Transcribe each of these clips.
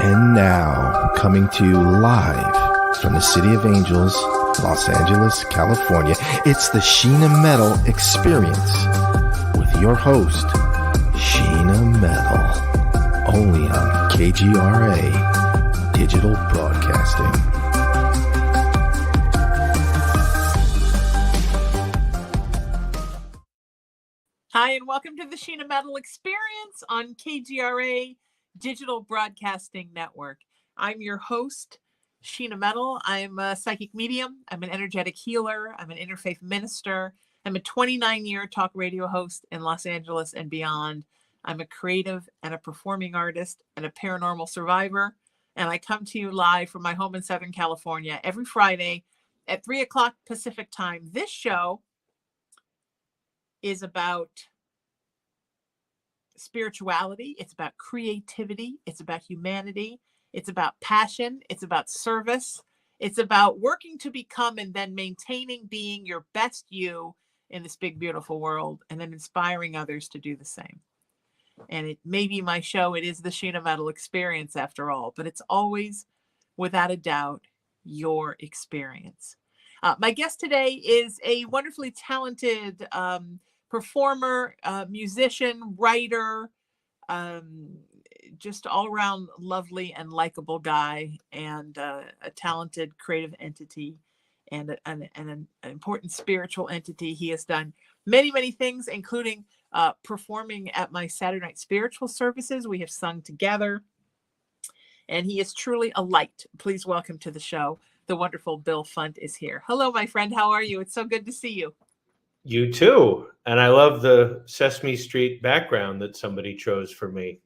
And now, coming to you live from the City of Angels, Los Angeles, California, it's the Sheena Metal Experience with your host, Sheena Metal, only on KGRA Digital Broadcasting. Hi, and welcome to the Sheena Metal Experience on KGRA Digital Broadcasting Network. I'm your host, Sheena Metal. I'm a psychic medium. I'm an energetic healer. I'm an interfaith minister. I'm a 29-year talk radio host in Los Angeles and beyond. I'm a creative and a performing artist and a paranormal survivor. And I come to you live from my home in Southern California every Friday at 3 o'clock Pacific time. This show is about spirituality. It's about creativity. It's about humanity. It's about passion. It's about service. It's about working to become and then maintaining being your best you in this big, beautiful world, and then inspiring others to do the same. And it may be my show. It is the Sheena Metal Experience after all, but it's always, without a doubt, your experience. My guest today is a wonderfully talented performer, musician, writer, just all around lovely and likable guy, and a talented creative entity and an important spiritual entity. He has done many, many things, including performing at my Saturday night spiritual services. We have sung together, and he is truly a light. Please welcome to the show. The wonderful Bill Funt is here. Hello, my friend. How are you? It's so good to see you. You too. And I love the Sesame Street background that somebody chose for me.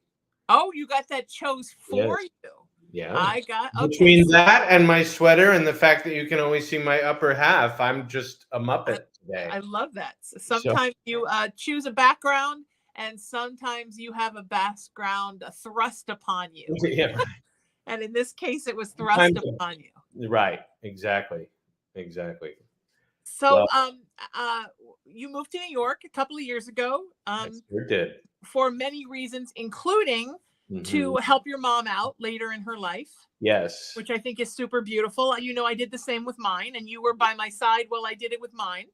Oh, you got that chose for Yes. you. Yeah. I got, okay. Between that and my sweater and the fact that you can only see my upper half, I'm just a Muppet today. I love that. Sometimes you choose a background, and sometimes you have a background thrust upon you. Yeah. And in this case, it was thrust upon you. Right. Exactly. So, you moved to New York a couple of years ago. I sure did. For many reasons, including to help your mom out later in her life. Yes. Which I think is super beautiful. You know, I did the same with mine, and you were by my side while I did it with mine.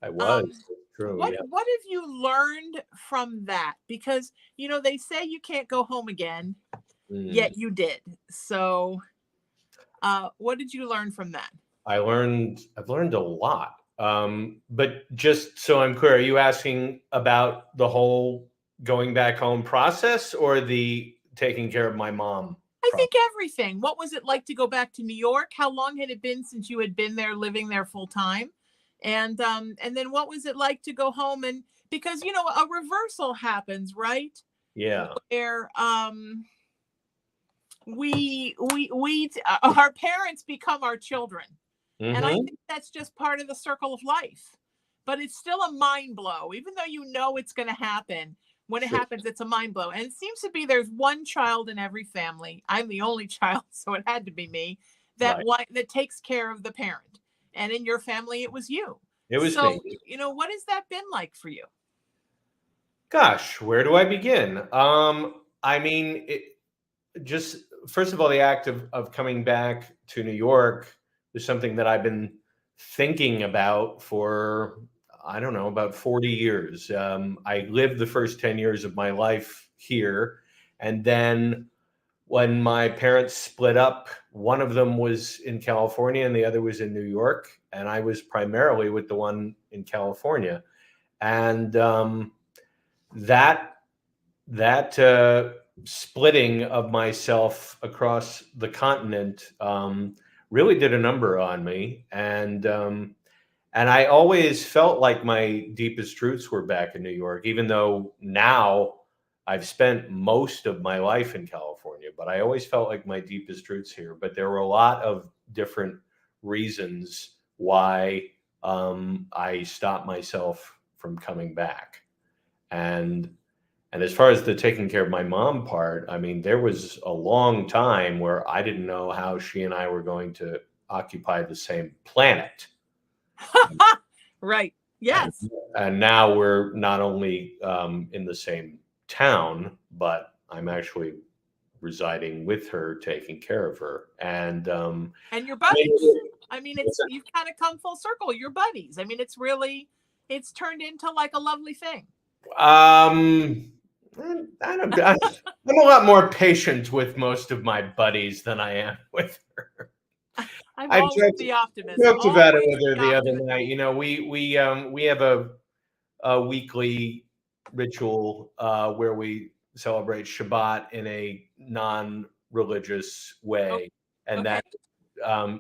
I was. True. What have you learned from that? Because, you know, they say you can't go home again, yet you did. So what did you learn from that? I've learned a lot. But just so I'm clear, are you asking about the whole going back home process or the taking care of my mom? I think everything. What was it like to go back to New York? How long had it been since you had been there, living there full time? And then what was it like to go home? And because, you know, a reversal happens, right? Yeah. Where our parents become our children. And I think that's just part of the circle of life. But it's still a mind blow, even though you know it's going to happen. When it happens, it's a mind blow. And it seems to be there's one child in every family. I'm the only child, so it had to be me, that takes care of the parent. And in your family, it was you. It was me. You know, what has that been like for you? Gosh, where do I begin? I mean, just first of all, the act of coming back to New York is something that I've been thinking about for, I don't know, about 40 years. I lived the first 10 years of my life here. And then when my parents split up, one of them was in California and the other was in New York. And I was primarily with the one in California. And that splitting of myself across the continent really did a number on me. And I always felt like my deepest roots were back in New York, even though now I've spent most of my life in California, but I always felt like my deepest roots here. But there were a lot of different reasons why I stopped myself from coming back. And as far as the taking care of my mom part, I mean, there was a long time where I didn't know how she and I were going to occupy the same planet. Right. Yes. And now we're not only in the same town, but I'm actually residing with her, taking care of her. And And your I mean, buddies. I mean, you've kind of come full circle. Your buddies. I mean, it's turned into like a lovely thing. I'm a lot more patient with most of my buddies than I am with her. I'm I always the optimist. joked about it Always with her the other optimist. night. You know, we have a weekly ritual where we celebrate Shabbat in a non-religious way, and Okay.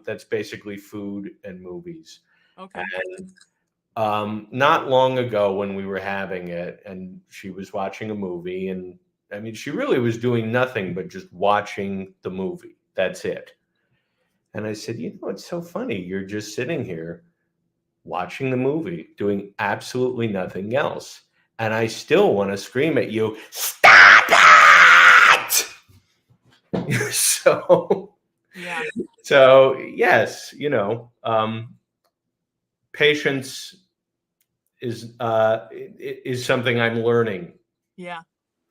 that's basically food and movies. Okay. And not long ago, when we were having it, and she was watching a movie, and I mean, she really was doing nothing but just watching the movie. That's it. And I said, you know, it's so funny. You're just sitting here watching the movie, doing absolutely nothing else. And I still want to scream at you, stop it! Yeah. So yes, you know, patience is something I'm learning Yeah.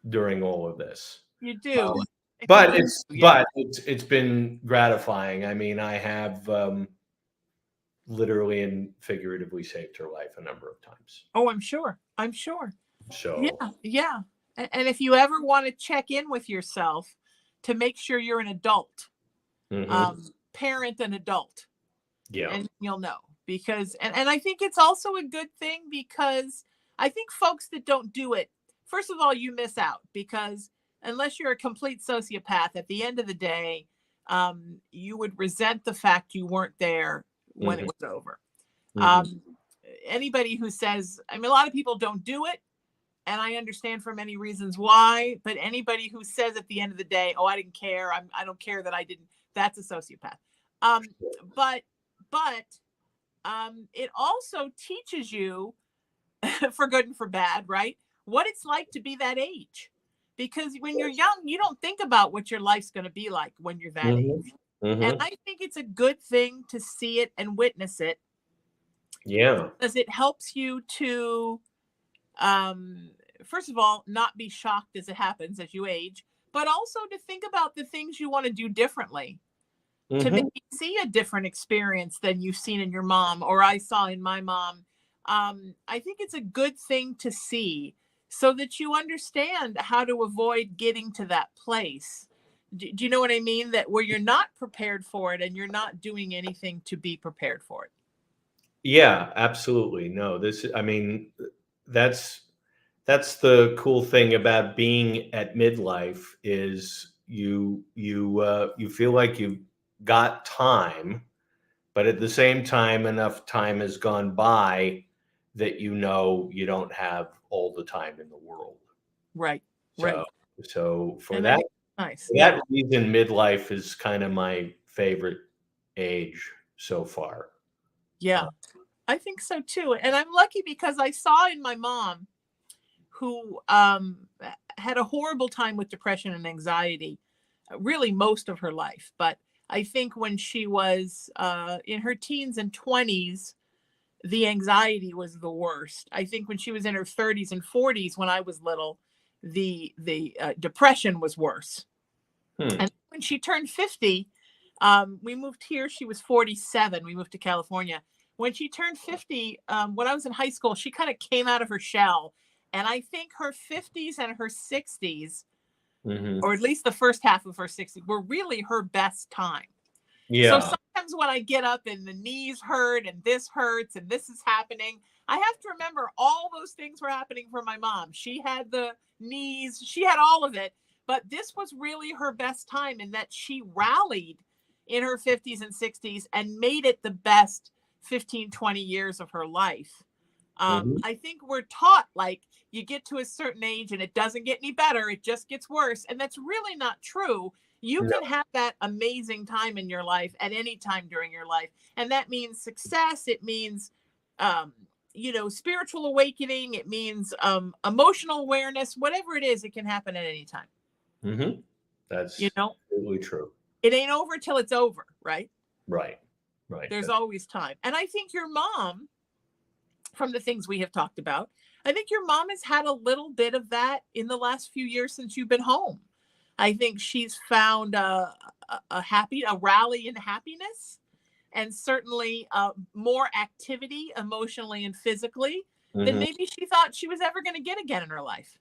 during all of this. You do. But Yeah. it's been gratifying. I mean, I have literally and figuratively saved her life a number of times. Oh, I'm sure. I'm sure. So Yeah. Yeah. And if you ever want to check in with yourself to make sure you're an adult, parent and adult, yeah, and you'll know, because and I think it's also a good thing, because I think folks that don't do it, first of all, you miss out, because unless you're a complete sociopath, at the end of the day, you would resent the fact you weren't there when it was over. Anybody who says, I mean, a lot of people don't do it, and I understand for many reasons why, but anybody who says at the end of the day, oh, I didn't care, I don't care that I didn't, that's a sociopath. But it also teaches you, for good and for bad, right, what it's like to be that age. Because when you're young, you don't think about what your life's going to be like when you're that age. And I think it's a good thing to see it and witness it. Yeah. Because it helps you to, first of all, not be shocked as it happens as you age, but also to think about the things you want to do differently, to maybe see a different experience than you've seen in your mom or I saw in my mom. I think it's a good thing to see, so that you understand how to avoid getting to that place. Do you know what I mean? That where you're not prepared for it and you're not doing anything to be prepared for it. Yeah, absolutely. No, I mean, that's the cool thing about being at midlife is you feel like you've got time, but at the same time, enough time has gone by that you know you don't have all the time in the world. Right. Right. So for And that, nice. for that reason, midlife is kind of my favorite age so far. Yeah, I think so too. And I'm lucky because I saw in my mom, who had a horrible time with depression and anxiety, really most of her life. But I think when she was in her teens and 20s, the anxiety was the worst. I think when she was in her 30s and 40s, when I was little, the depression was worse. And when she turned 50, we moved here. She was 47. We moved to California. When she turned 50, when I was in high school, she kind of came out of her shell. And I think her 50s and her 60s, or at least the first half of her 60s, were really her best time. Yeah. So sometimes when I get up and the knees hurt and this hurts and this is happening, I have to remember all those things were happening for my mom. She had the knees, she had all of it, but this was really her best time, in that she rallied in her 50s and 60s and made it the best 15, 20 years of her life. I think we're taught, like, you get to a certain age and it doesn't get any better, it just gets worse. And that's really not true. You can have that amazing time in your life at any time during your life. And that means success. It means, spiritual awakening. It means emotional awareness, whatever it is, it can happen at any time. That's absolutely true. It ain't over till it's over, right? Right. There's always time. And I think your mom, from the things we have talked about, I think your mom has had a little bit of that in the last few years since you've been home. I think she's found a rally in happiness, and certainly more activity emotionally and physically than Mhm. maybe she thought she was ever going to get again in her life.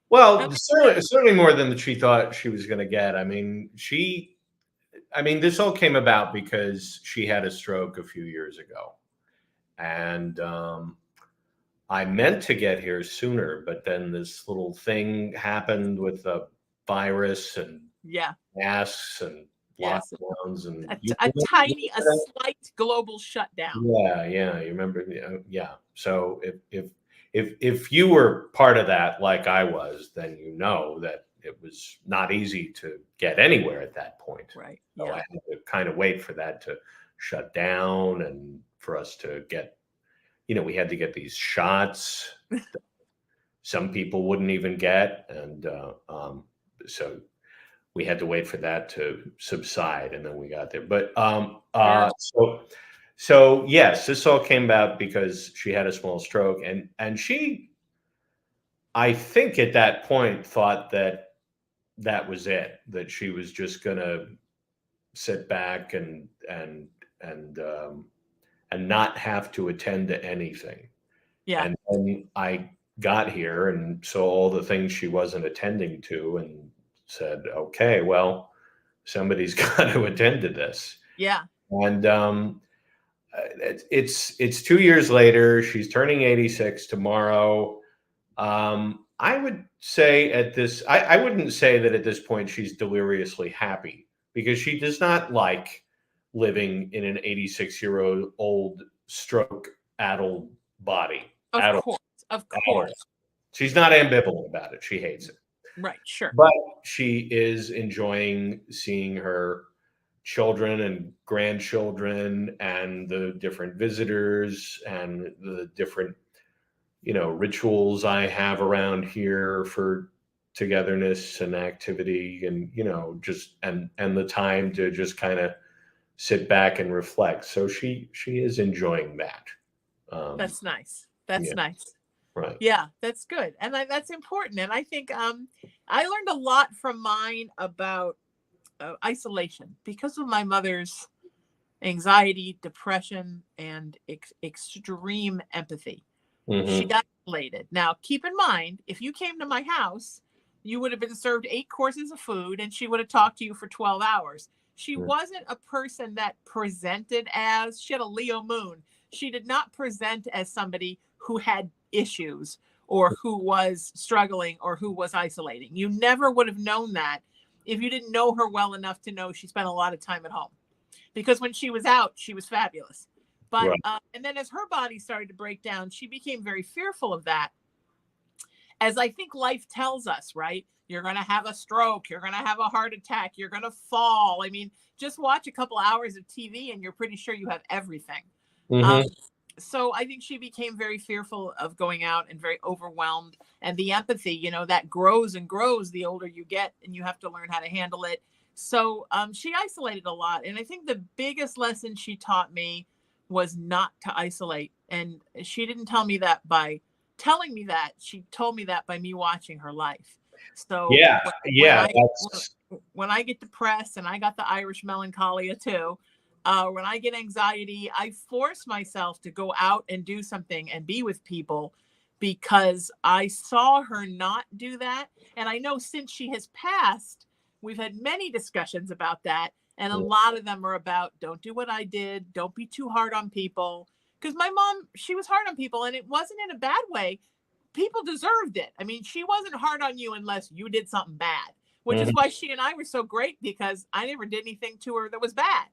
Well, Don't you think? certainly more than she thought she was going to get. I mean, this all came about because she had a stroke a few years ago, and I meant to get here sooner, but then this little thing happened with a virus and Yeah. masks and Yes. lockdowns, and A slight global shutdown. yeah, you remember, yeah. So if you were part of that, like I was, then you know that it was not easy to get anywhere at that point. Right. So I Yeah. had to kind of wait for that to shut down and for us to get, we had to get these shots that some people wouldn't even get, and so we had to wait for that to subside, and then we got there. But Sure. so yes, this all came about because she had a small stroke, and she, I think, at that point thought that that was it, that she was just gonna sit back and not have to attend to anything. Yeah. And then I got here and saw all the things she wasn't attending to, and said, okay, well, somebody's got to attend to this. Yeah. And it's 2 years later. She's turning 86 tomorrow. I would say I wouldn't say that at this point she's deliriously happy, because she does not like living in an 86-year-old stroke addled body. Of Addled, course. Of addled. course. She's not ambivalent about it. She hates it. Right. Sure. But she is enjoying seeing her children and grandchildren and the different visitors and the different, rituals I have around here for togetherness and activity, and, just and the time to just kind of sit back and reflect. So she is enjoying that. That's nice. That's Yeah, nice. right. Yeah, that's good. And that's important. And I think I learned a lot from mine about isolation because of my mother's anxiety, depression, and extreme empathy. She Hmm. got isolated. Now, keep in mind, if you came to my house, you would have been served 8 courses of food and she would have talked to you for 12 hours. She wasn't a person that presented as, she had a Leo moon. She did not present as somebody who had issues or who was struggling or who was isolating. You never would have known that if you didn't know her well enough to know she spent a lot of time at home, because when she was out, she was fabulous. But Right. and then as her body started to break down, she became very fearful of that. As I think life tells us, right? You're going to have a stroke, you're going to have a heart attack, you're going to fall. I mean, just watch a couple hours of TV and you're pretty sure you have everything. Um, Hmm. so I think she became very fearful of going out and very overwhelmed. And the empathy, that grows and grows the older you get, and you have to learn how to handle it. So she isolated a lot. And I think the biggest lesson she taught me was not to isolate. And she didn't tell me that by telling me that. She told me that by me watching her life. So Yeah, yeah. That's when I get depressed, and I got the Irish melancholia too, when I get anxiety, I force myself to go out and do something and be with people, because I saw her not do that. And I know since she has passed, we've had many discussions about that. And a lot of them are about, don't do what I did. Don't be too hard on people. Because my mom, she was hard on people, and it wasn't in a bad way. People deserved it. I mean, she wasn't hard on you unless you did something bad, which is Mhm. why she and I were so great, because I never did anything to her that was bad.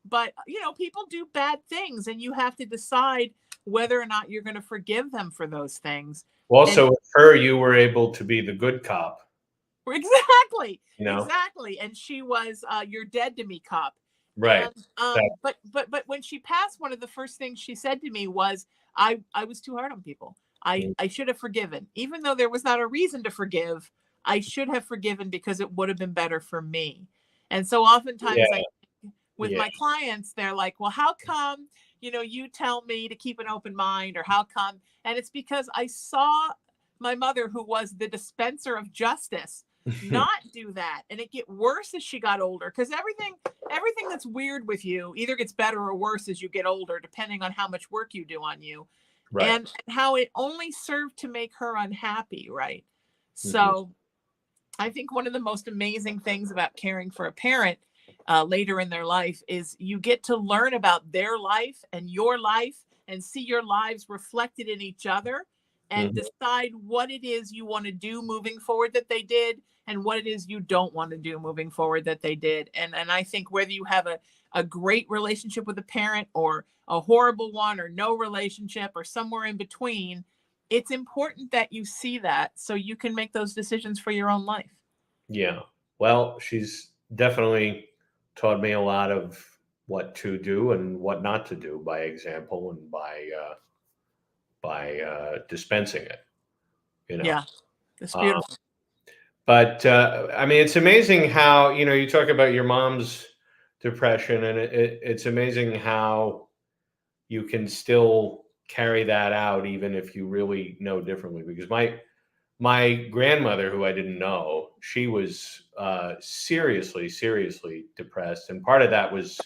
But, people do bad things, and you have to decide whether or not you're going to forgive them for those things. And Also with her, you were able to be the good cop. exactly, You know, exactly. And she was you're dead to me cop. right? And That, but when she passed, one of the first things she said to me was, I was too hard on people. I should have forgiven. Even though there was not a reason to forgive, I should have forgiven because it would have been better for me. And so oftentimes yeah, with yeah, my clients, they're like, well, how come, you tell me to keep an open mind, or how come? And it's because I saw my mother, who was the dispenser of justice, not do that. And it get worse as she got older, because everything that's weird with you either gets better or worse as you get older, depending on how much work you do on you. Right. And how it only served to make her unhappy, right? Mhm. So I think one of the most amazing things about caring for a parent later in their life is you get to learn about their life and your life and see your lives reflected in each other and Mhm. decide what it is you want to do moving forward that they did and what it is you don't want to do moving forward that they did. And I think whether you have a great relationship with a parent or a horrible one or no relationship or somewhere in between, it's important that you see that so you can make those decisions for your own life. Yeah. Well, she's definitely taught me a lot of what to do and what not to do by example and by dispensing it. You know. Yeah, it's Um, beautiful. but I mean, it's amazing how you talk about your mom's depression, and it's amazing how you can still carry that out even if you really know differently. Because my grandmother, who I didn't know, she was seriously depressed, and part of that was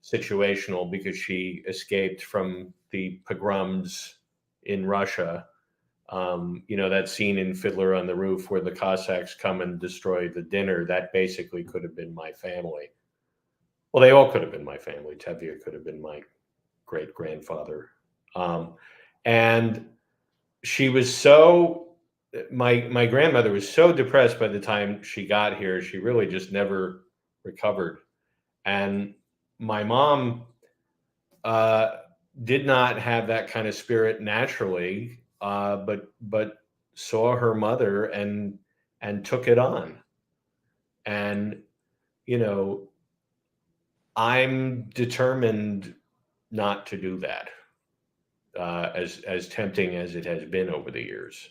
situational because she escaped from the pogroms in Russia. That scene in Fiddler on the Roof where the Cossacks come and destroy the dinner, that basically could have been my family. Well, they all could have been my family. Tevye could have been my great grandfather. And she was my grandmother was so depressed by the time she got here, she really just never recovered. And my mom uh, did not have that kind of spirit naturally, but saw her mother and took it on. And you know, I'm determined not to do that, as tempting as it has been over the years.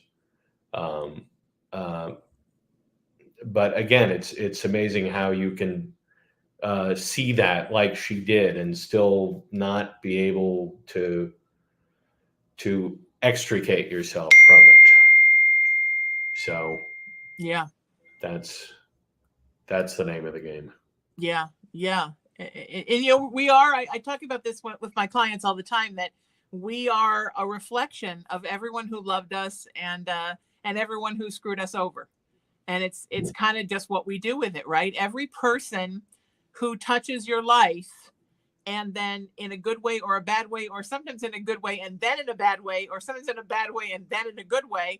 Um, uh, but again, it's amazing how you can see that like she did and still not be able to extricate yourself from it. So Yeah, that's that's the name of the game. yeah, yeah. And I talk about this with my clients all the time, that we are a reflection of everyone who loved us and everyone who screwed us over. And it's kind of just what we do with it, right? Every person who touches your life, and then in a good way or a bad way, or sometimes in a good way and then in a bad way, or sometimes in a bad way and then in a good way,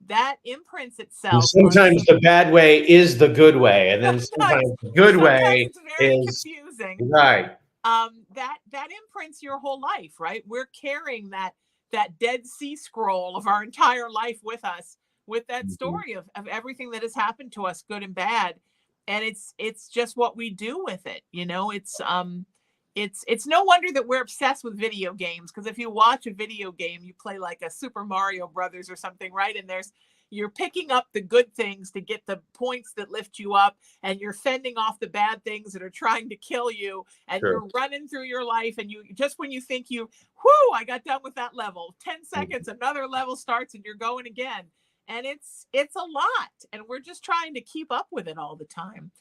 that imprints And itself on sometimes the bad way is the good way, and then sometimes. sometimes the good Sometimes way it's very is confusing. right. That imprints your whole life, right? We're carrying that Dead Sea Scroll of our entire life with us, with that Mhm. story of everything that has happened to us, good and bad. And it's just what we do with it. It's no wonder that we're obsessed with video games, because if you watch a video game, you play like a Super Mario Brothers or something, right? And you're picking up the good things to get the points that lift you up, and you're fending off the bad things that are trying to kill you, and Sure. you're running through your life, and you just when you think whoo, I got done with that level, 10 seconds, another level starts and you're going again. And it's a lot, and we're just trying to keep up with it all the time.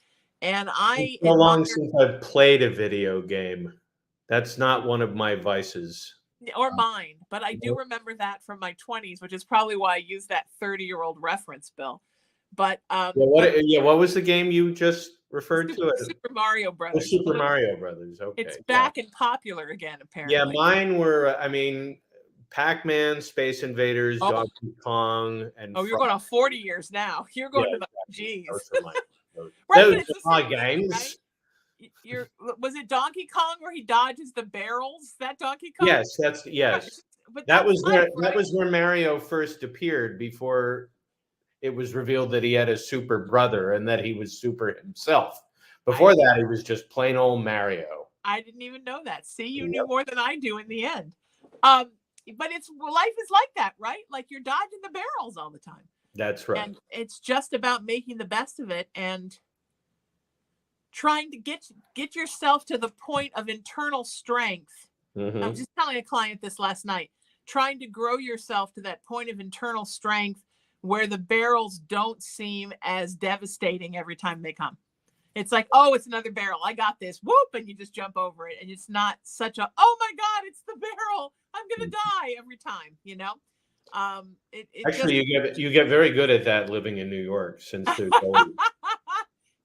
And It's I so admire, long since I've played a video game. That's not one of my vices. or mine, but I do remember that from my 20s, which is probably why I use that 30-year-old reference, Bill. But What was the game you just referred to? Super Mario Oh, Brothers. Super Mario Brothers. It's Okay, yeah. back and popular again, Yeah, apparently. mine were, I mean, Pac-Man, Space Invaders, Oh, Donkey Kong, and you're going on 40 years now. You're Yeah, going to the exactly. G's. Those are my Right, but those it's the are same my thing, right? games. Was it Donkey Kong where he dodges the barrels? That Donkey Kong? Yes, Right. yes. But That that's was life, that right? was where Mario first appeared before it was revealed that he had a super brother and that he was super himself. Before that, he was just plain old Mario. I didn't even know that. See, you knew Yep, more than I do in the end. But life is like that, right? Like you're dodging the barrels all the time. that's right. And it's just about making the best of it and trying to get yourself to the point of internal strength. I was Mhm. just telling a client this last night, trying to grow yourself to that point of internal strength where the barrels don't seem as devastating every time they come. It's like, oh, it's another barrel. I got this. Whoop. And you just jump over it. And it's not such a, oh my God, it's the barrel. I'm going to die every time, you know? Actually, you get very good at that living in New York, since there's always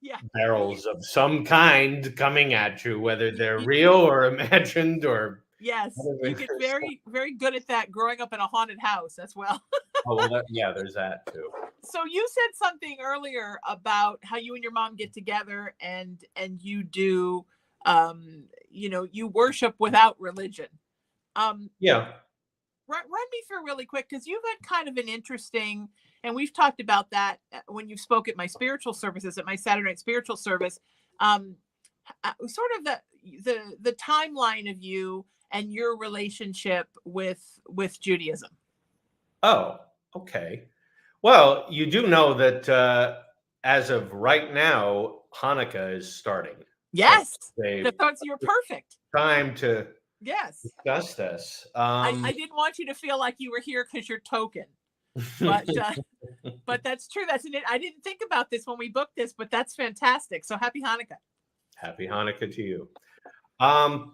yeah, barrels of some kind coming at you, whether they're real or imagined or yes, you get whatever. very, very good at that growing up in a haunted house as well. Oh, well, yeah, there's that too. So you said something earlier about how you and your mom get together and you do, you worship without religion. Yeah. Run me through really quick, because you've had kind of an interesting, and we've talked about that when you spoke at my spiritual services, at my Saturday night spiritual service, sort of the timeline of you and your relationship with Judaism. Oh, okay. Well, you do know that as of right now, Hanukkah is starting. Yes, so you're perfect. Time to yes discuss this. I didn't want you to feel like you were here because you're token, but that's true. I didn't think about this when we booked this, but that's fantastic. So happy Hanukkah. Happy Hanukkah to you. All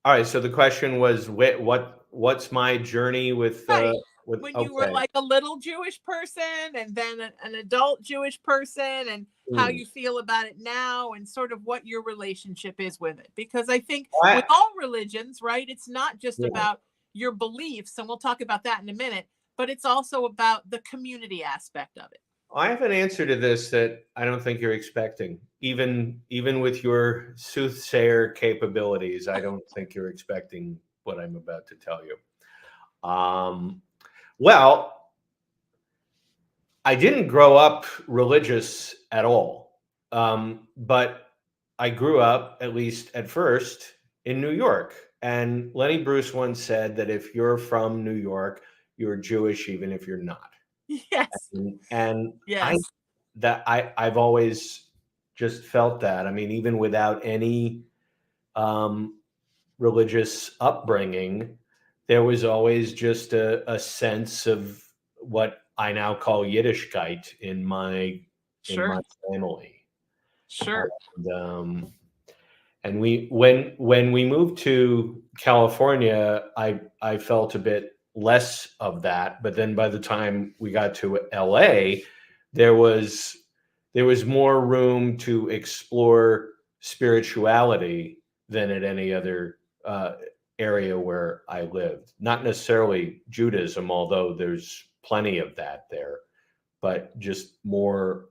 right. So the question was, what's my journey with right. When you were like a little Jewish person and then an adult Jewish person, and how you feel about it now, and sort of what your relationship is with it. Because I think with all religions, right, it's not just about your beliefs, and we'll talk about that in a minute, but it's also about the community aspect of it. I have an answer to this that I don't think you're expecting. Even with your soothsayer capabilities, I don't think you're expecting what I'm about to tell you. Well, I didn't grow up religious at all, but I grew up, at least at first, in New York. And Lenny Bruce once said that if you're from New York, you're Jewish, even if you're not. Yes. And yes. I've always just felt that. I mean, even without any religious upbringing, there was always just a sense of what I now call Yiddishkeit in my family. Sure. And when we moved to California, I felt a bit less of that. But then by the time we got to LA, there was more room to explore spirituality than at any other area where I lived. Not necessarily Judaism, although there's plenty of that there, but just more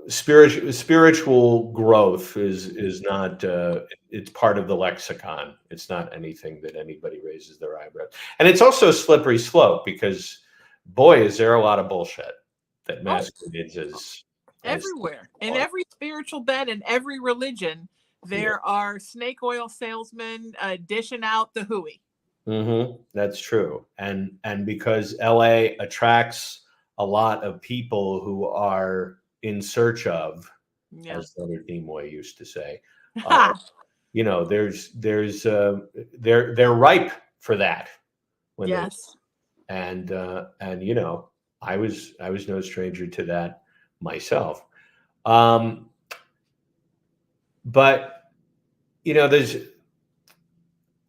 spiritual growth is not it's part of the lexicon. It's not anything that anybody raises their eyebrows. And it's also a slippery slope, because boy, is there a lot of bullshit that masquerades as everywhere. In every spiritual bed and every religion, there are snake oil salesmen dishing out the hooey. That's true. And because LA attracts a lot of people who are in search of, as Leonard Nimoy used to say, they're ripe for that. And I was no stranger to that myself. But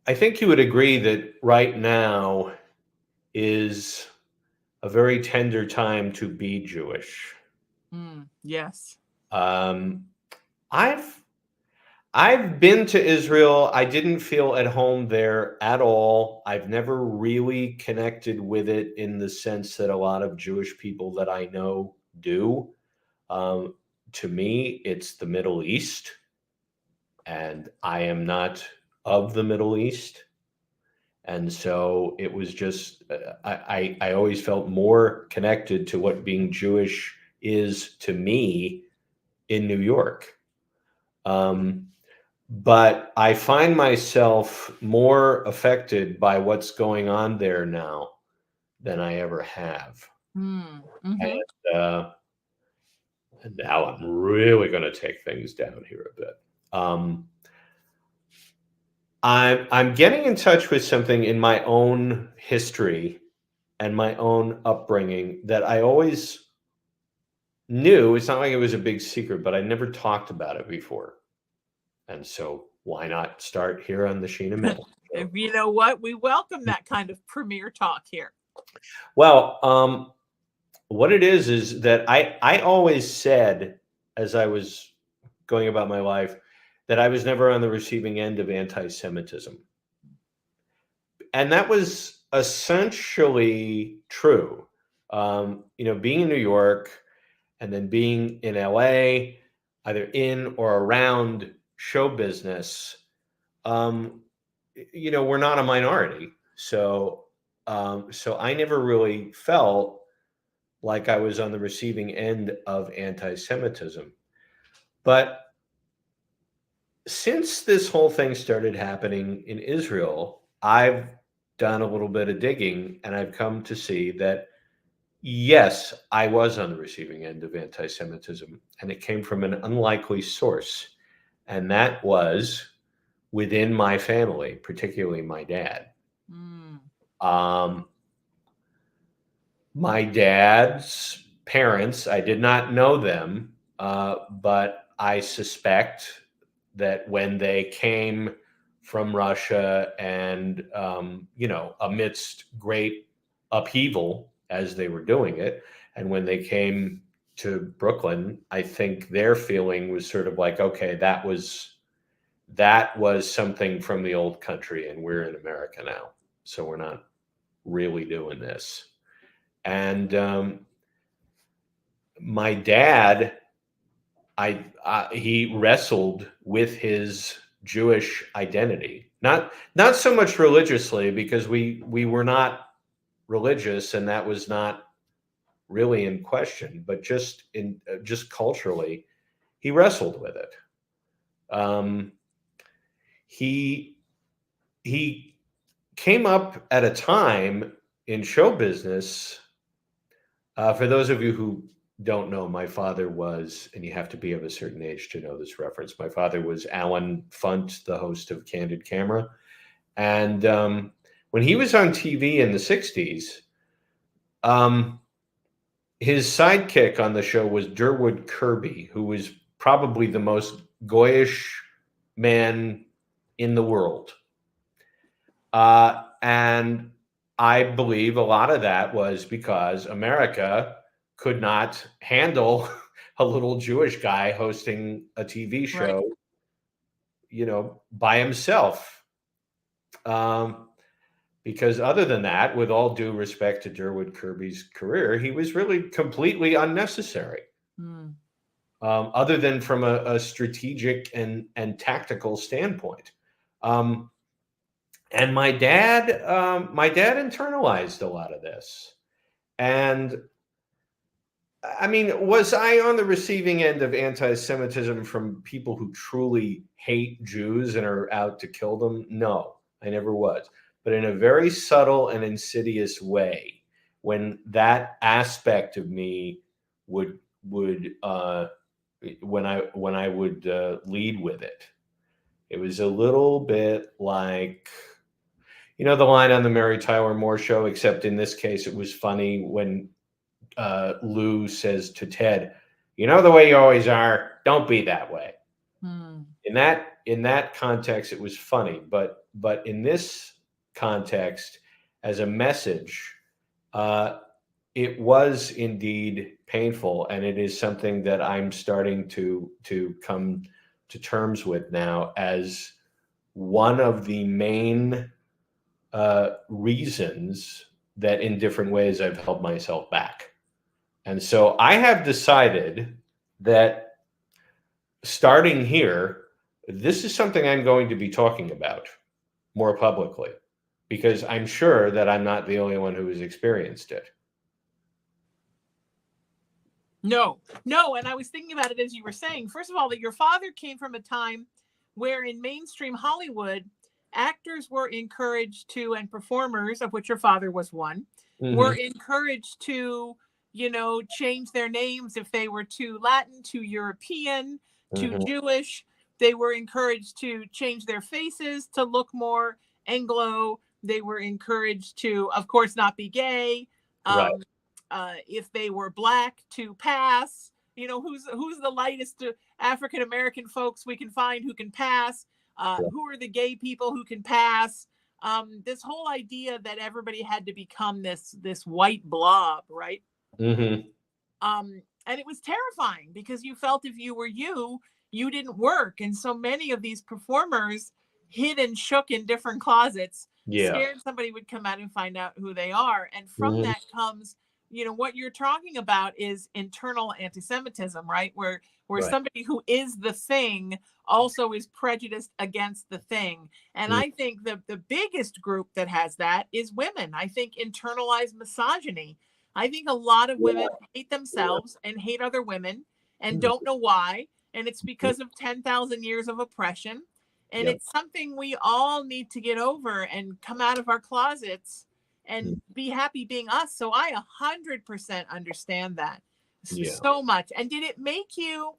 I think you would agree that right now is a very tender time to be Jewish. Yes. I've been to Israel. I didn't feel at home there at all. I've never really connected with it in the sense that a lot of Jewish people that I know do. To me, it's the Middle East, and I am not of the Middle East. And so it was just, I always felt more connected to what being Jewish is to me in New York. But I find myself more affected by what's going on there now than I ever have. And now I'm really going to take things down here a bit. I'm getting in touch with something in my own history and my own upbringing that I always knew. It's not like it was a big secret, but I never talked about it before. And so why not start here on the Sheena Metal Show? You know what? We welcome that kind of premiere talk here. Well, what it is that I always said as I was going about my life that I was never on the receiving end of anti-Semitism. And that was essentially true. Being in New York and then being in LA, either in or around show business, we're not a minority. So I never really felt like I was on the receiving end of anti-Semitism. But since this whole thing started happening in Israel, I've done a little bit of digging and I've come to see that, yes, I was on the receiving end of anti-Semitism, and it came from an unlikely source. And that was within my family, particularly my dad. My dad's parents, I did not know them, but I suspect that when they came from Russia and, amidst great upheaval as they were doing it, and when they came to Brooklyn, I think their feeling was sort of like, okay, that was something from the old country, and we're in America now, so we're not really doing this. And my dad, he wrestled with his Jewish identity, not so much religiously, because we were not religious, and that was not really in question, but just culturally, he wrestled with it. He came up at a time in show business. For those of you who don't know, my father was, and you have to be of a certain age to know this reference, my father was Alan Funt, the host of Candid Camera. And when he was on TV in the 60s, his sidekick on the show was Durwood Kirby, who was probably the most goyish man in the world. And I believe a lot of that was because America could not handle a little Jewish guy hosting a TV show, right, by himself. Because other than that, with all due respect to Durwood Kirby's career, he was really completely unnecessary. Other than from a strategic and tactical standpoint. And my dad internalized a lot of this. And I mean, was I on the receiving end of anti-Semitism from people who truly hate Jews and are out to kill them? No, I never was. But in a very subtle and insidious way, when that aspect of me would when I would lead with it, it was a little bit like, the line on the Mary Tyler Moore Show, except in this case, it was funny when Lou says to Ted, the way you always are, don't be that way. In that context, it was funny, but in this context, as a message, it was indeed painful, and it is something that I'm starting to come to terms with now as one of the main reasons that in different ways I've held myself back. And so I have decided that starting here, this is something I'm going to be talking about more publicly, because I'm sure that I'm not the only one who has experienced it. No. And I was thinking about it as you were saying. First of all, that your father came from a time where in mainstream Hollywood, actors were encouraged to, and performers, of which your father was one, were encouraged to, change their names if they were too Latin, too European, too Jewish, They were encouraged to change their faces to look more Anglo. They were encouraged to, of course, not be gay. Right. If they were Black, to pass. Who's the lightest African American folks we can find who can pass? Right. Who are the gay people who can pass? This whole idea that everybody had to become this white blob, right? Mm-hmm. And it was terrifying because you felt if you were you didn't work. And so many of these performers hid and shook in different closets, Yeah. scared somebody would come out and find out who they are. And from Mhm. that comes, what you're talking about is internal anti-Semitism, right? Where Right. somebody who is the thing also is prejudiced against the thing. And Mm. I think the biggest group that has that is women. I think internalized misogyny. I think a lot of women hate themselves and hate other women and Mhm. don't know why. And it's because of 10,000 years of oppression. And Yep. it's something we all need to get over and come out of our closets and be happy being us. So I 100% understand that Yeah. so much. And did it make you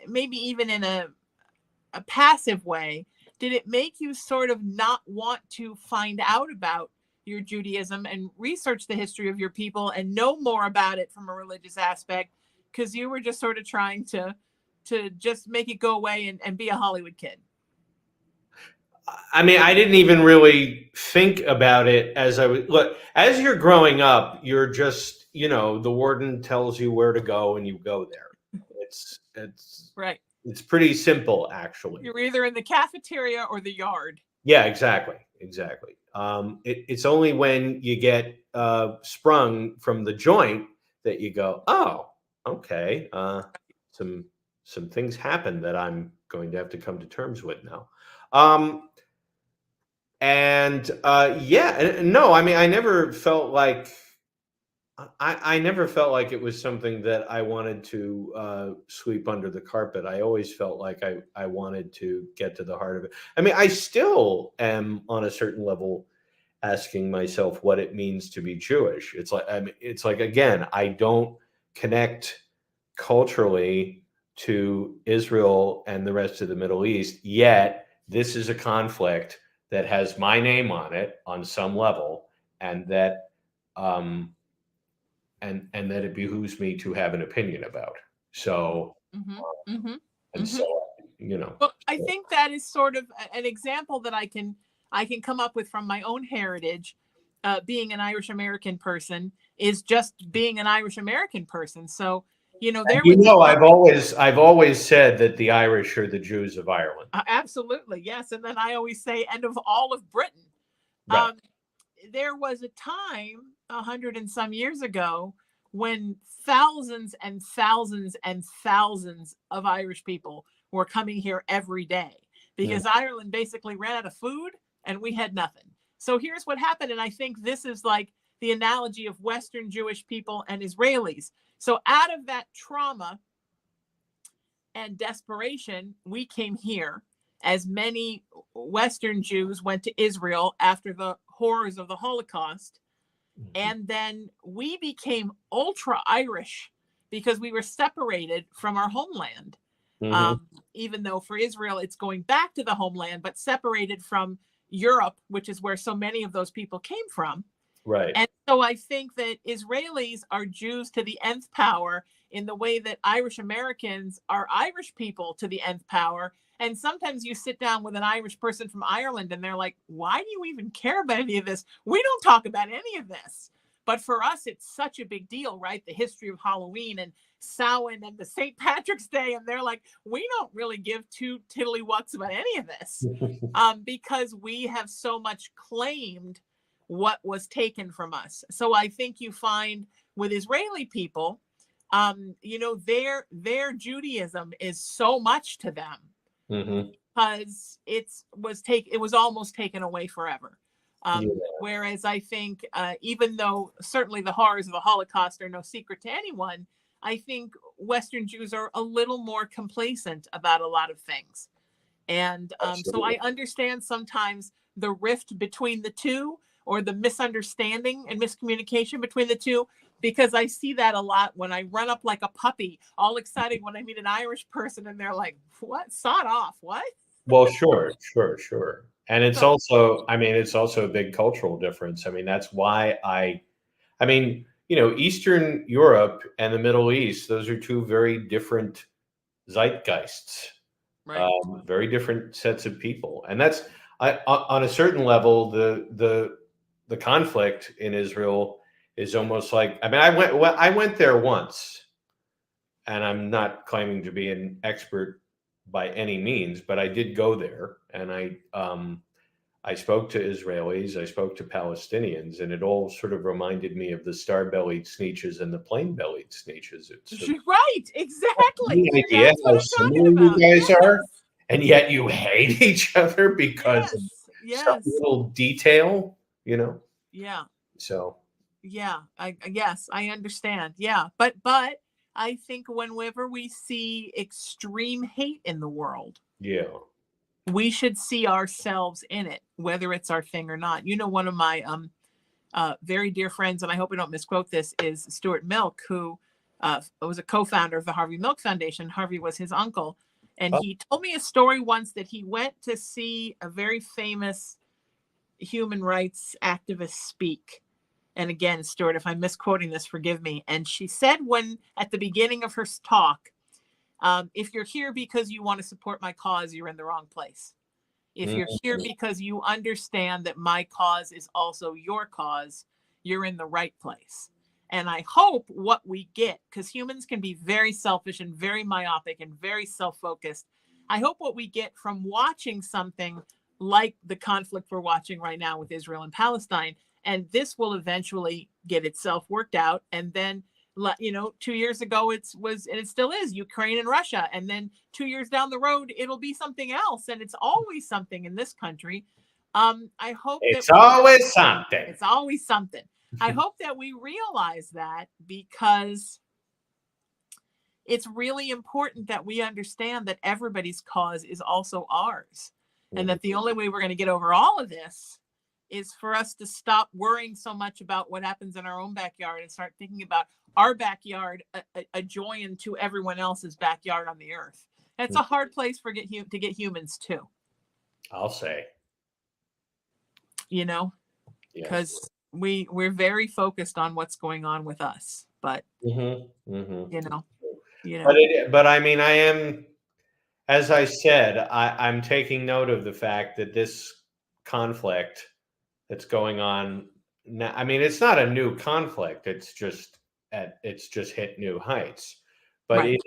maybe even in a passive way, did it make you sort of not want to find out about your Judaism and research the history of your people and know more about it from a religious aspect? Because you were just sort of trying to just make it go away and be a Hollywood kid. I mean, I didn't even really think about it as as you're growing up, you're just, the warden tells you where to go and you go there. It's Right. It's pretty simple, actually. You're either in the cafeteria or the yard. Yeah, exactly. It's only when you get sprung from the joint that you go, oh, okay. Some things happen that I'm going to have to come to terms with now. No, I mean, I never felt like I never felt like it was something that I wanted to sweep under the carpet. I always felt like I wanted to get to the heart of it. I mean, I still am on a certain level asking myself what it means to be Jewish. It's like again, I don't connect culturally to Israel and the rest of the Middle East, yet this is a conflict that has my name on it on some level, and that and that it behooves me to have an opinion about. So, Well, I think that is sort of an example that I can come up with from my own heritage. Being an Irish American person is just being an Irish American person. So, I've always said that the Irish are the Jews of Ireland. Absolutely, yes. And then I always say, and of all of Britain. Right. There was a time 100 and some years ago when thousands and thousands and thousands of Irish people were coming here every day because Ireland basically ran out of food and we had nothing. So here's what happened. And I think this is like the analogy of Western Jewish people and Israelis. So out of that trauma and desperation, we came here, as many Western Jews went to Israel after the horrors of the Holocaust. And then we became ultra Irish because we were separated from our homeland. Even though for Israel, it's going back to the homeland, but separated from Europe, which is where so many of those people came from. Right. And so I think that Israelis are Jews to the nth power in the way that Irish Americans are Irish people to the nth power. And sometimes you sit down with an Irish person from Ireland and they're like, why do you even care about any of this? We don't talk about any of this. But for us, it's such a big deal, right? The history of Halloween and Samhain and the St. Patrick's Day. And they're like, we don't really give two tiddlywucks about any of this because we have so much claimed what was taken from us. So I think you find with Israeli people, their Judaism is so much to them because it was almost taken away forever. Whereas I think even though certainly the horrors of the Holocaust are no secret to anyone, I think Western Jews are a little more complacent about a lot of things. And so I understand sometimes the rift between the two, or the misunderstanding and miscommunication between the two, because I see that a lot when I run up like a puppy, all excited when I meet an Irish person and they're like, what? Sod off. What? Well, sure. And it's So, also, I mean, it's also a big cultural difference. I mean, that's why I mean, Eastern Europe and the Middle East, those are two very different zeitgeists, right. very different sets of people. And that's, on a certain level, the conflict in Israel is almost like, I mean, I went there once, and I'm not claiming to be an expert by any means, but I did go there, and I spoke to Israelis, I spoke to Palestinians, and it all sort of reminded me of the star-bellied Sneetches and the plain-bellied Sneetches. It's sort of Right. Exactly. any idea That's what how I'm talking similar you about. guys Yes. are, and yet you hate each other because of Yes. some little detail, Yeah. So Yeah. Yes, I understand. Yeah. But I think whenever we see extreme hate in the world, yeah. we should see ourselves in it, whether it's our thing or not. One of my very dear friends, and I hope I don't misquote this, is Stuart Milk, who was a co-founder of the Harvey Milk Foundation. Harvey was his uncle. And Oh. he told me a story once that he went to see a very famous human rights activist speak. And again, Stuart, if I'm misquoting this, forgive me. And she said, when at the beginning of her talk, if you're here because you want to support my cause, you're in the wrong place. If you're here because you understand that my cause is also your cause, you're in the right place. And I hope what we get, because humans can be very selfish and very myopic and very self-focused. I hope what we get from watching something like the conflict we're watching right now with Israel and Palestine, and this will eventually get itself worked out. And then 2 years ago and it still is Ukraine and Russia, and then 2 years down the road it'll be something else, and it's always something in this country. I hope it's always something. It's always something. I hope that we realize that, because it's really important that we understand that everybody's cause is also ours, and that the only way we're going to get over all of this is for us to stop worrying so much about what happens in our own backyard and start thinking about our backyard a join to everyone else's backyard on the earth. It's a hard place to get humans to. I'll say. Because we're very focused on what's going on with us, but But I mean, I am, as I said, I'm taking note of the fact that this conflict that's going on now, I mean, it's not a new conflict. It's just hit new heights. But right.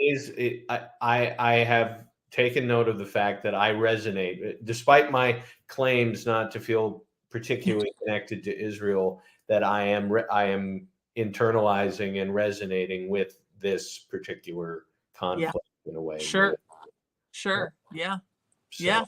I have taken note of the fact that I resonate, despite my claims not to feel particularly connected to Israel, that I am internalizing and resonating with this particular conflict in a way. Sure. Yeah. So.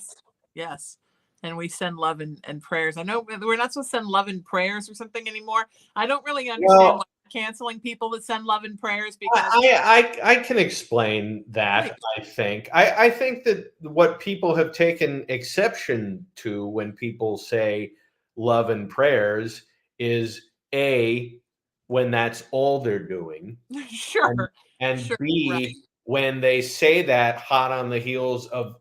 Yes. And we send love and prayers. I know we're not supposed to send love and prayers or something anymore. I don't really understand why we're canceling people that send love and prayers, because I can explain that. Right. I think that what people have taken exception to when people say love and prayers is A, when that's all they're doing. Sure. And B, right, when they say that hot on the heels of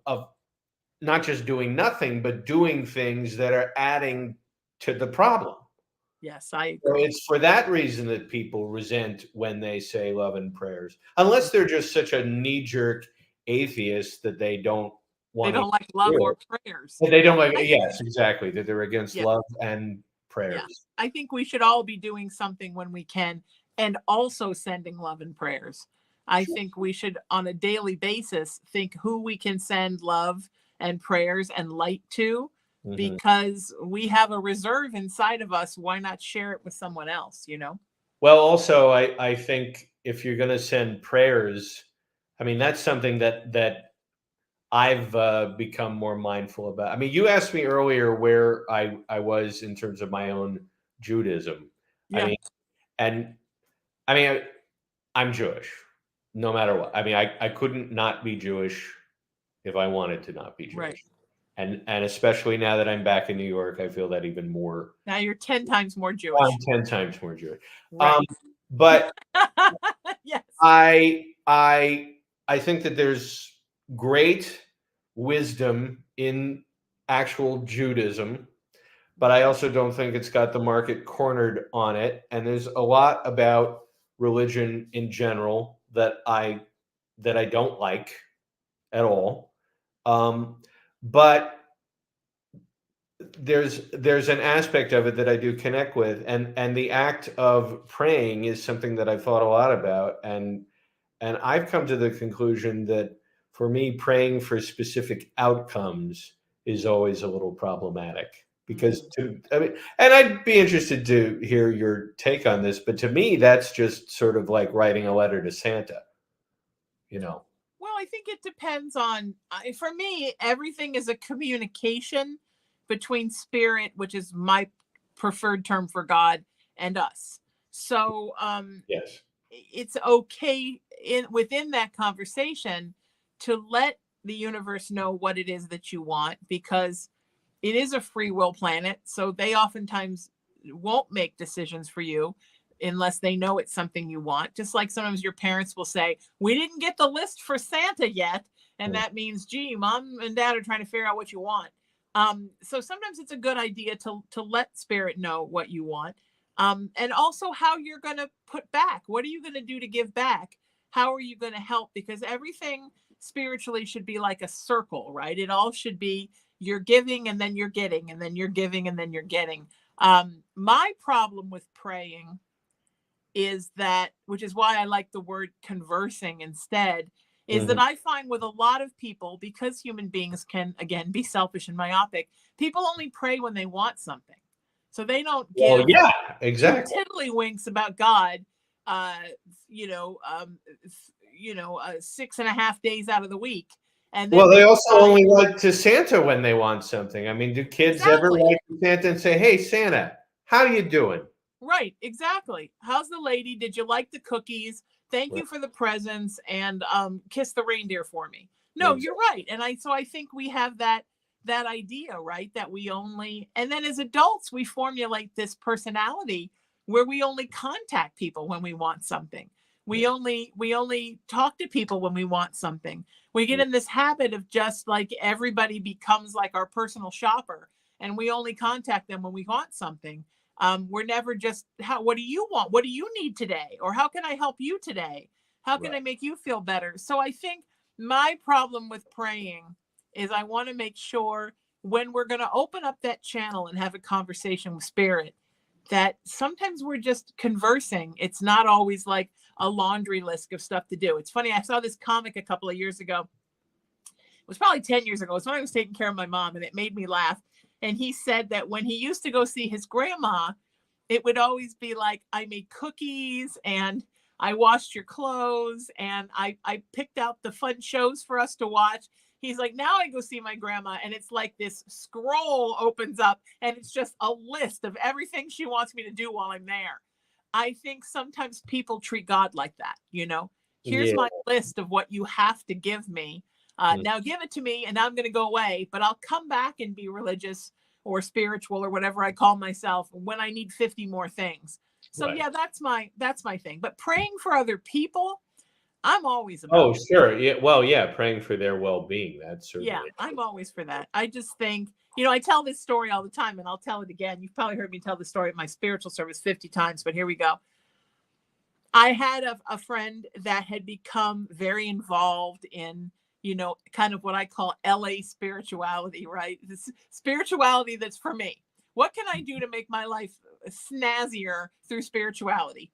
not just doing nothing, but doing things that are adding to the problem. Yes, I agree. So it's for that reason that people resent when they say love and prayers, unless they're just such a knee-jerk atheist that they don't want. They don't like love or prayers. They don't like. Yes, exactly. That they're against love and prayers. Yeah. I think we should all be doing something when we can, and also sending love and prayers. I think we should, on a daily basis, think who we can send love and prayers and light to, because we have a reserve inside of us. Why not share it with someone else? Well, also, I think if you're going to send prayers, I mean, that's something that I've become more mindful about. I mean, you asked me earlier where I was in terms of my own Judaism. Yeah. I mean, I'm Jewish, no matter what. I mean, I couldn't not be Jewish if I wanted to not be Jewish. Right. And especially now that I'm back in New York, I feel that even more. Now you're 10 times more I'm Jewish. 10 times more Jewish. Right. But Yes. I think that there's great wisdom in actual Judaism, but I also don't think it's got the market cornered on it. And there's a lot about religion in general that I don't like at all. But there's an aspect of it that I do connect with, and the act of praying is something that I've thought a lot about, and I've come to the conclusion that for me, praying for specific outcomes is always a little problematic because I mean, and I'd be interested to hear your take on this, but to me, that's just sort of like writing a letter to Santa, you know? Well, I think it depends on, for me, everything is a communication between spirit, which is my preferred term for God, and us. So Yes. it's okay within that conversation to let the universe know what it is that you want, because it is a free will planet. So they oftentimes won't make decisions for you unless they know it's something you want. Just like sometimes your parents will say, we didn't get the list for Santa yet. And that means, gee, mom and dad are trying to figure out what you want. So sometimes it's a good idea to let spirit know what you want. And also how you're going to put back. What are you going to do to give back? How are you going to help? Because everything spiritually should be like a circle, right? It all should be you're giving and then you're getting, and then you're giving and then you're getting. My problem with praying is that, which is why I like the word conversing instead, is that I find with a lot of people, because human beings can, again, be selfish and myopic, people only pray when they want something. So they don't give Yeah, exactly. tiddlywinks about God, 6.5 days out of the week. And then They also only write to Santa when they want something. I mean, do kids ever write to Santa and say, "Hey, Santa, how you doing?" Right, exactly. How's the lady? Did you like the cookies? Thank you for the presents, and kiss the reindeer for me. No, Exactly. you're right. And I think we have that idea, right? That we only, and then as adults, we formulate this personality where we only contact people when we want something. We only talk to people when we want something. We get in this habit of just like everybody becomes like our personal shopper, and we only contact them when we want something. We're never just, what do you want? What do you need today? Or how can I help you today? How can I make you feel better? So I think my problem with praying is I want to make sure when we're going to open up that channel and have a conversation with spirit, that sometimes we're just conversing. It's not always like a laundry list of stuff to do. It's funny. I saw this comic a couple of years ago. It was probably 10 years ago. It's when I was taking care of my mom, and it made me laugh. And he said that when he used to go see his grandma, it would always be like, I made cookies and I washed your clothes and I picked out the fun shows for us to watch. He's like, now I go see my grandma and it's like this scroll opens up and it's just a list of everything she wants me to do while I'm there. I think sometimes people treat God like that. Here's my list of what you have to give me. Now give it to me and I'm going to go away, but I'll come back and be religious or spiritual or whatever I call myself when I need 50 more things. So yeah, that's my thing. But praying for other people, I'm always about. Oh, sure. Yeah. Well, yeah, praying for their well-being. That's certainly. Yeah, I'm always for that. I just think, I tell this story all the time and I'll tell it again. You've probably heard me tell the story at my spiritual service 50 times, but here we go. I had a friend that had become very involved in, kind of what I call LA spirituality, right? This spirituality that's for me. What can I do to make my life snazzier through spirituality?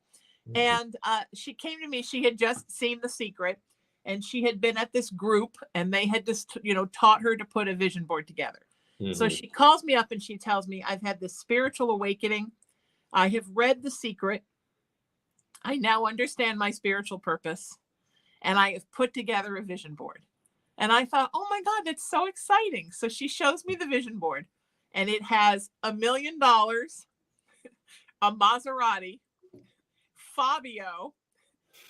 And she came to me. She had just seen The Secret, and she had been at this group, and they had just, taught her to put a vision board together. So she calls me up and she tells me, I've had this spiritual awakening. I have read The Secret. I now understand my spiritual purpose, and I have put together a vision board. And I thought, oh my God, that's so exciting. So she shows me the vision board, and it has $1 million, a Maserati, Fabio,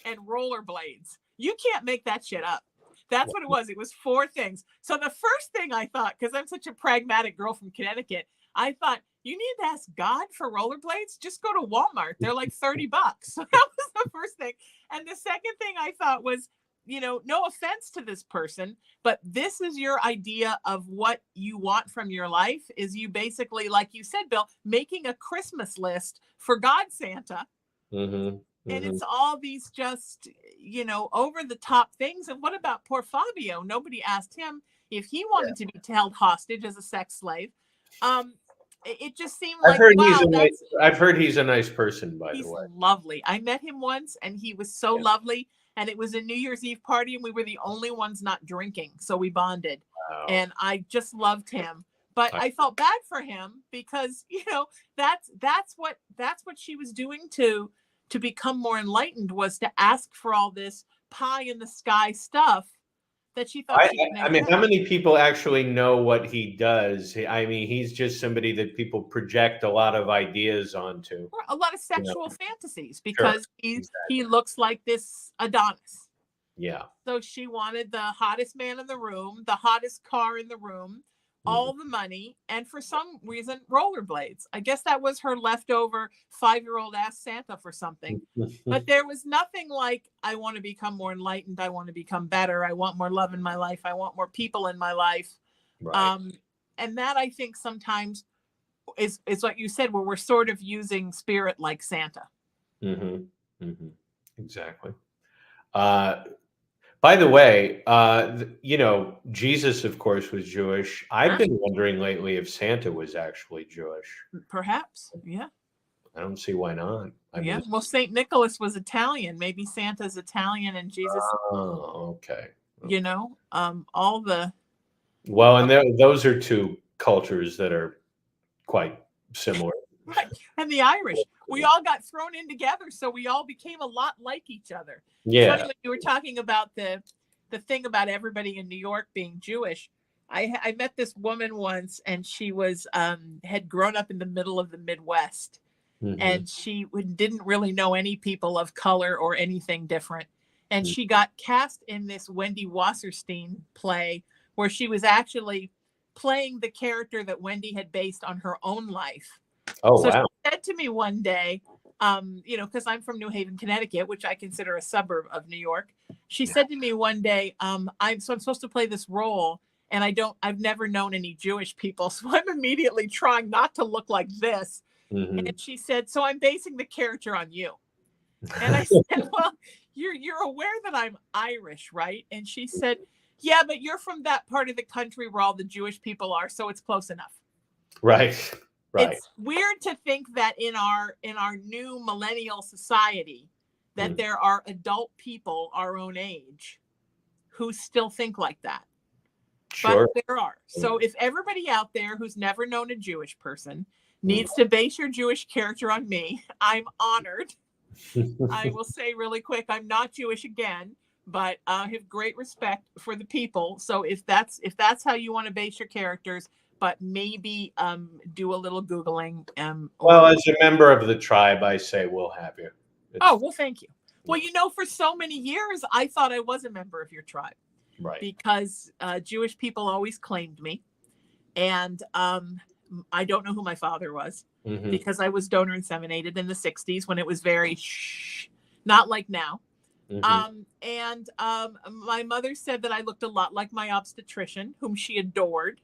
and rollerblades. You can't make that shit up. That's what it was. It was 4 things. So the first thing I thought, because I'm such a pragmatic girl from Connecticut, I thought, you need to ask God for rollerblades? Just go to Walmart. They're like $30. So that was the first thing. And the second thing I thought was, no offense to this person, but this is your idea of what you want from your life, is you basically, like you said, Bill, making a Christmas list for God Santa. Mm-hmm. And it's all these just, over the top things. And what about poor Fabio? Nobody asked him if he wanted to be held hostage as a sex slave. It just seemed like, I've heard he's a nice person, by the way. He's lovely. I met him once and he was so lovely. And it was a New Year's Eve party and we were the only ones not drinking. So we bonded. Wow. And I just loved him. But I felt bad for him because, that's what she was doing to become more enlightened, was to ask for all this pie in the sky stuff that she thought she could never I mean, how many people actually know what he does? I mean, he's just somebody that people project a lot of ideas onto. A lot of sexual fantasies, because he looks like this Adonis. Yeah. So she wanted the hottest man in the room, the hottest car in the room, all the money, and for some reason, rollerblades. I guess that was her leftover 5-year-old asked Santa for something. But there was nothing like, I want to become more enlightened. I want to become better. I want more love in my life. I want more people in my life. Right. And that, I think, sometimes is what you said, where we're sort of using spirit like Santa. Mm-hmm. Mm-hmm. Exactly. By the way, Jesus, of course, was Jewish. I've been wondering lately if Santa was actually Jewish. Perhaps, yeah. I don't see why not. I mean, well, St. Nicholas was Italian. Maybe Santa's Italian and Jesus. Oh, okay. All the. Well, and those are 2 cultures that are quite similar. Right. And the Irish, we all got thrown in together, so we all became a lot like each other. Yeah. Funny, when you were talking about the thing about everybody in New York being Jewish, I met this woman once, and she was had grown up in the middle of the Midwest, and she didn't really know any people of color or anything different. And she got cast in this Wendy Wasserstein play, where she was actually playing the character that Wendy had based on her own life. Oh, so wow. She said to me one day, because I'm from New Haven, Connecticut, which I consider a suburb of New York. She said to me one day, I'm supposed to play this role, and I've never known any Jewish people, so I'm immediately trying not to look like this. And she said, so I'm basing the character on you. And I said, well, you're aware that I'm Irish, right? And she said, yeah, but you're from that part of the country where all the Jewish people are, so it's close enough. Right. Right. It's weird to think that in our new millennial society that there are adult people our own age who still think like that. Sure. But there are. So if everybody out there who's never known a Jewish person needs to base your Jewish character on me, I'm honored. I will say really quick, I'm not Jewish again, but I have great respect for the people. So if that's how you want to base your characters, but maybe do a little Googling. Well, as a member of the tribe, I say we'll have you. Well, thank you. Well, for so many years, I thought I was a member of your tribe. Right. Because Jewish people always claimed me. And I don't know who my father was, because I was donor inseminated in the 60s when it was very not like now. And my mother said that I looked a lot like my obstetrician, whom she adored.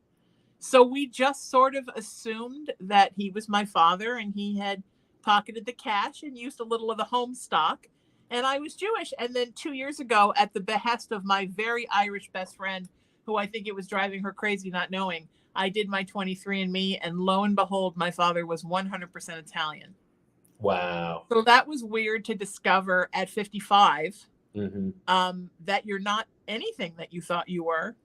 So we just sort of assumed that he was my father, and he had pocketed the cash and used a little of the home stock. And I was Jewish. And then 2 years ago, at the behest of my very Irish best friend, who I think it was driving her crazy not knowing, I did my 23andMe, and lo and behold, my father was 100% Italian. Wow. So that was weird to discover at 55, that you're not anything that you thought you were.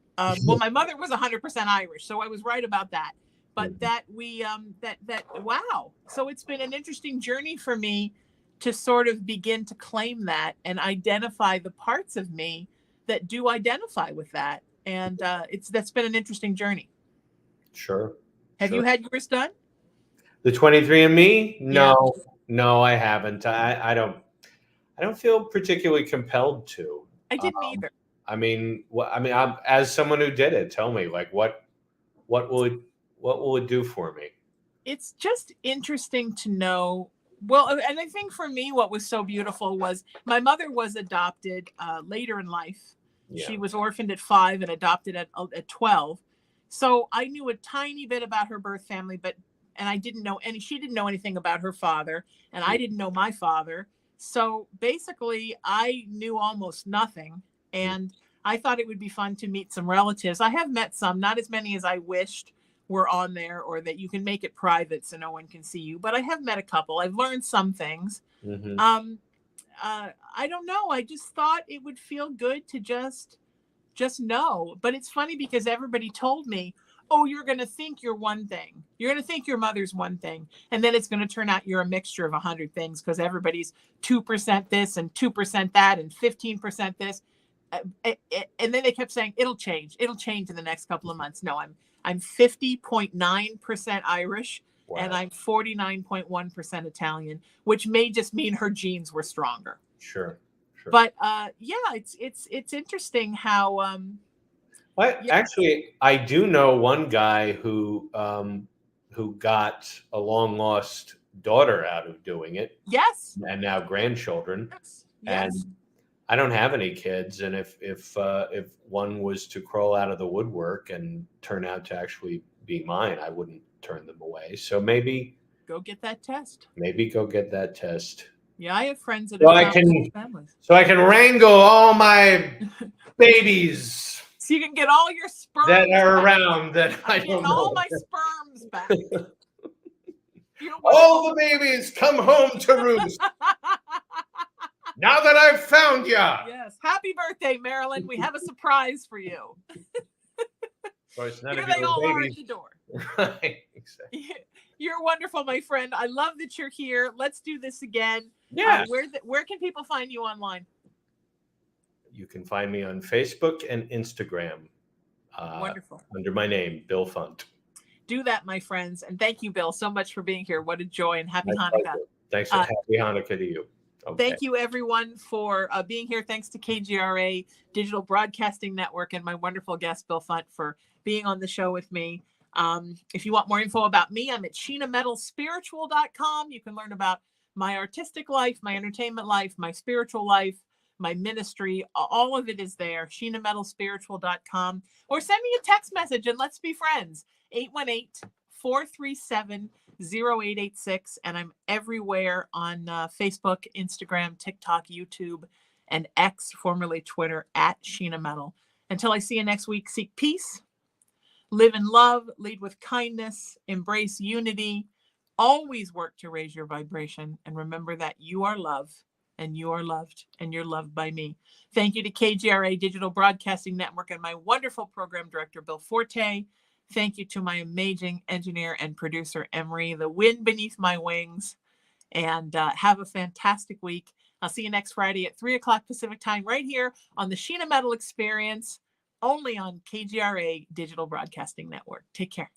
Well, my mother was 100% Irish, so I was right about that. But that wow. So it's been an interesting journey for me to sort of begin to claim that and identify the parts of me that do identify with that. And that's been an interesting journey. Sure. Have you had yours done? The 23andMe? No, I haven't. I don't feel particularly compelled to. I didn't either. I mean, I'm, as someone who did it, tell me, like, what will it do for me? It's just interesting to know. Well, and I think for me, what was so beautiful was my mother was adopted later in life. Yeah. She was orphaned at 5 and adopted at 12. So I knew a tiny bit about her birth family, and I didn't know any, she didn't know anything about her father, and I didn't know my father. So basically, I knew almost nothing. And I thought it would be fun to meet some relatives. I have met some, not as many as I wished were on there, or that you can make it private so no one can see you. But I have met a couple. I've learned some things. Mm-hmm. I don't know. I just thought it would feel good to just know. But it's funny because everybody told me, oh, you're going to think you're one thing. You're going to think your mother's one thing. And then it's going to turn out you're a mixture of 100 things because everybody's 2% this and 2% that and 15% this. And then they kept saying, it'll change. It'll change in the next couple of months. No, I'm 50.9% Irish. Wow. And I'm 49.1% Italian, which may just mean her genes were stronger. Sure. But yeah, it's interesting how. Actually, I do know one guy who got a long lost daughter out of doing it. Yes. And now grandchildren. Yes. And I don't have any kids, and if one was to crawl out of the woodwork and turn out to actually be mine, I wouldn't turn them away. So maybe go get that test. Yeah, I have friends that have families. So I can wrangle all my babies. So you can get all your sperms that are back. Around that I don't know. All my sperms back. All the babies come home to roost. Now that I've found ya. Yes. Happy birthday, Marilyn. We have a surprise for you. Here they all are at the door. Right. Exactly. You're wonderful, my friend. I love that you're here. Let's do this again. Yeah. Where can people find you online? You can find me on Facebook and Instagram. Wonderful. Under my name, Bill Funt. Do that, my friends. And thank you, Bill, so much for being here. What a joy, and happy Hanukkah. Pleasure. Thanks. Happy Hanukkah to you. Okay. Thank you, everyone, for being here. Thanks to KGRA Digital Broadcasting Network and my wonderful guest, Bill Funt, for being on the show with me. If you want more info about me, I'm at sheenametalspiritual.com. You can learn about my artistic life, my entertainment life, my spiritual life, my ministry. All of it is there, sheenametalspiritual.com. Or send me a text message and let's be friends, 818-437-0886. And I'm everywhere on Facebook, Instagram, TikTok, YouTube, and X, formerly Twitter, at Sheena Metal. Until I see you next week, seek peace, live in love, lead with kindness, embrace unity, always work to raise your vibration, and remember that you are loved, and you are loved, and you're loved by me. Thank you to KGRA Digital Broadcasting Network and my wonderful program director, Bill Forte. Thank you to my amazing engineer and producer, Emery, the wind beneath my wings. And have a fantastic week. I'll see you next Friday at 3 o'clock Pacific time right here on the Sheena Metal Experience, only on KGRA Digital Broadcasting Network. Take care.